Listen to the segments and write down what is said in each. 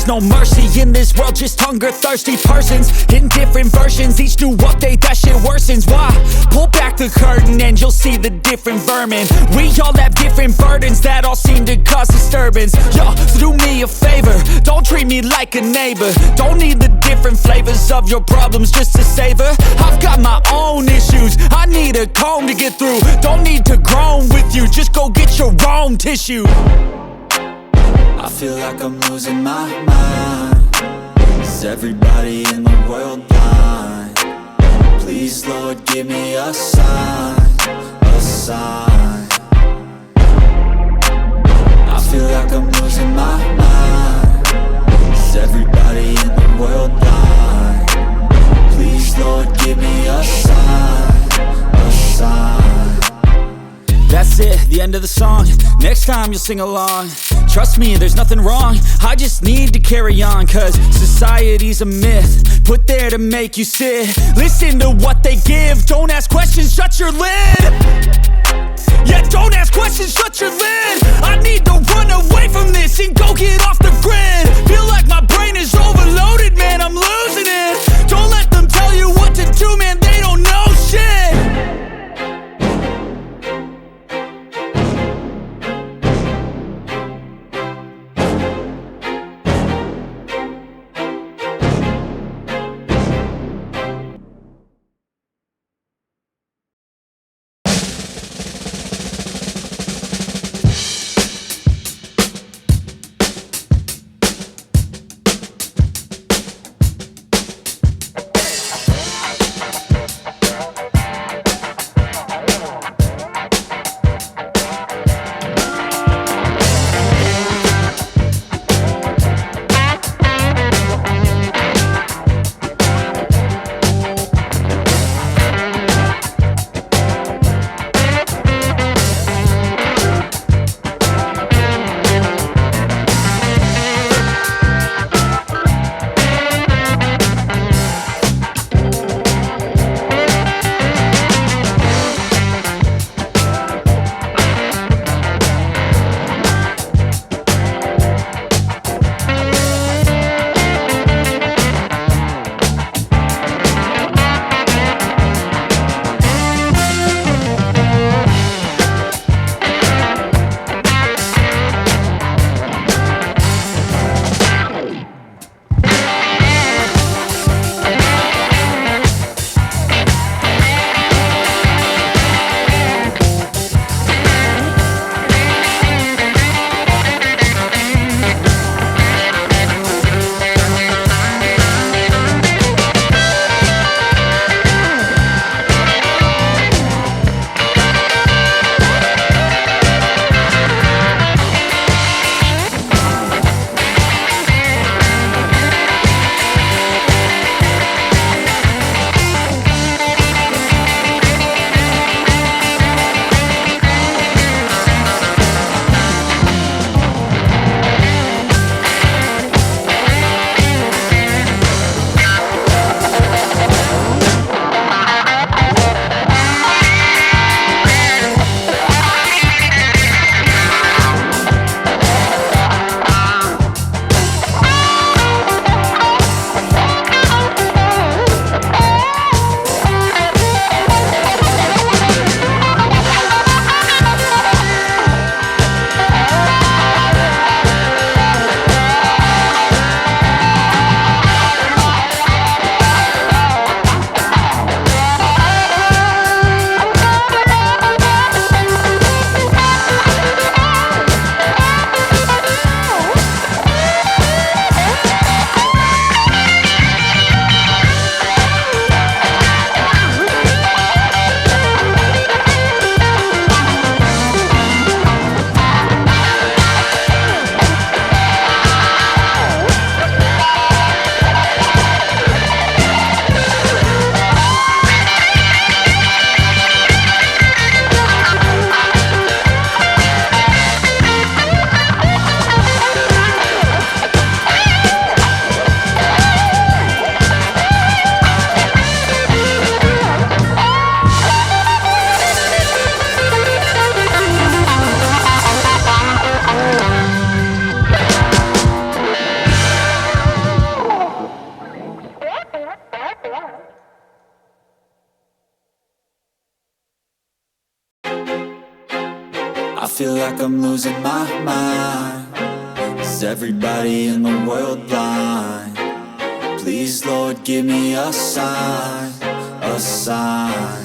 There's no mercy in this world, just hunger-thirsty persons in different versions, each new update, that shit worsens. Why? Pull back the curtain and you'll see the different vermin. We all have different burdens that all seem to cause disturbance. Yo, so do me a favor, don't treat me like a neighbor. Don't need the different flavors of your problems just to savor. I've got my own issues, I need a comb to get through. Don't need to groan with you, just go get your own tissue. I feel like I'm losing my mind. Is everybody in the world blind? Please, Lord, give me a sign, a sign. I feel like I'm losing my mind. Is everybody in the world blind? Please, Lord, give me a sign, a sign. That's it, the end of the song. Next time you'll sing along. Trust me, there's nothing wrong, I just need to carry on. Cause society's a myth, put there to make you sit. Listen to what they give, don't ask questions, shut your lid. Yeah, don't ask questions, shut your lid. I need to run away from this and go get off the grid. Feel like my brain is overloaded, man, I'm losing it. Don't let them tell you what to do, man, they don't know shit. like I'm losing my mind. Is everybody in the world blind? Please, Lord, give me a sign, a sign.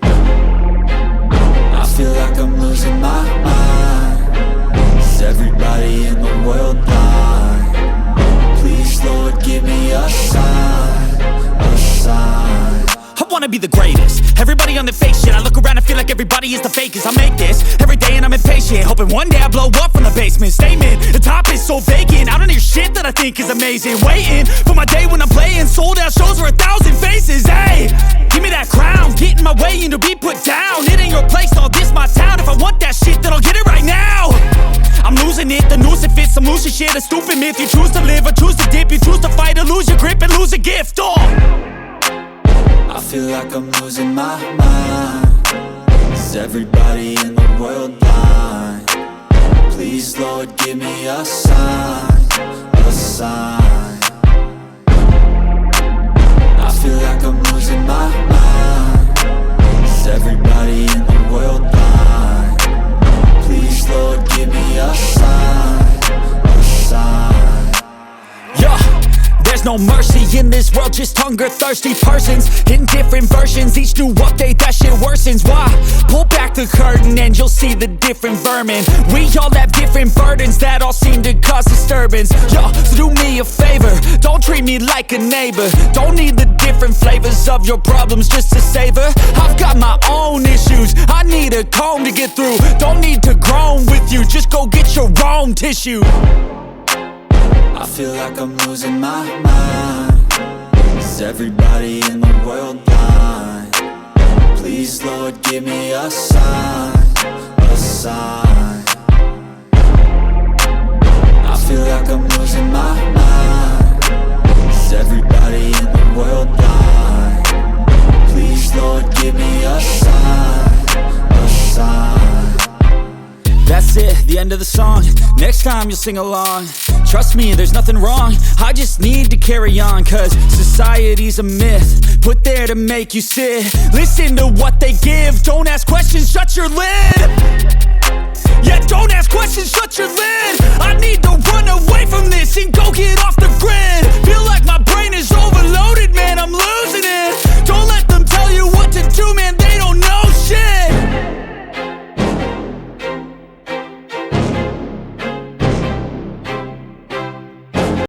I feel like I'm losing my mind. Is everybody in the world blind? Please, Lord, give me a sign, a sign. I wanna be the greatest. Everybody on the fake shit. I look around and feel like everybody is the fakest. I make this every day and I'm impatient, hoping one day I blow up from the basement. Statement, the top is so vacant. I don't hear shit that I think is amazing. Waiting for my day when I'm playing sold out shows for 1,000 faces. Hey, give me that crown, get in my way and to be put down. It ain't your place, all this my town. If I want that shit, then I'll get it right now. I'm losing it, the noose it fits, I'm losing shit. A stupid myth, you choose to live or choose to dip. You choose to fight or lose your grip and lose a gift. I feel like I'm losing my mind. Is everybody in the world blind? Please, Lord, give me a sign, a sign. I feel like I'm losing my mind. Is everybody in the world blind? Please, Lord, give me a sign, a sign. Yeah. There's no mercy in this world, just hunger-thirsty persons in different versions, each new update, that shit worsens. Why? Pull back the curtain and you'll see the different vermin. We all have different burdens that all seem to cause disturbance. Yo, so do me a favor, don't treat me like a neighbor. Don't need the different flavors of your problems just to savor. I've got my own issues, I need a comb to get through. Don't need to groan with you, just go get your own tissue. I feel like I'm losing my mind. Is everybody in the world blind? Please, Lord, give me a sign, a sign. I feel like I'm losing my mind. Is everybody in the world blind? Please, Lord, give me a sign, a sign. That's it, the end of the song. Next time you'll sing along. Trust me, there's nothing wrong. I just need to carry on, cause society's a myth put there to make you sit. Listen to what they give. Don't ask questions, shut your lid. Yeah, don't ask questions, shut your lid. I need to run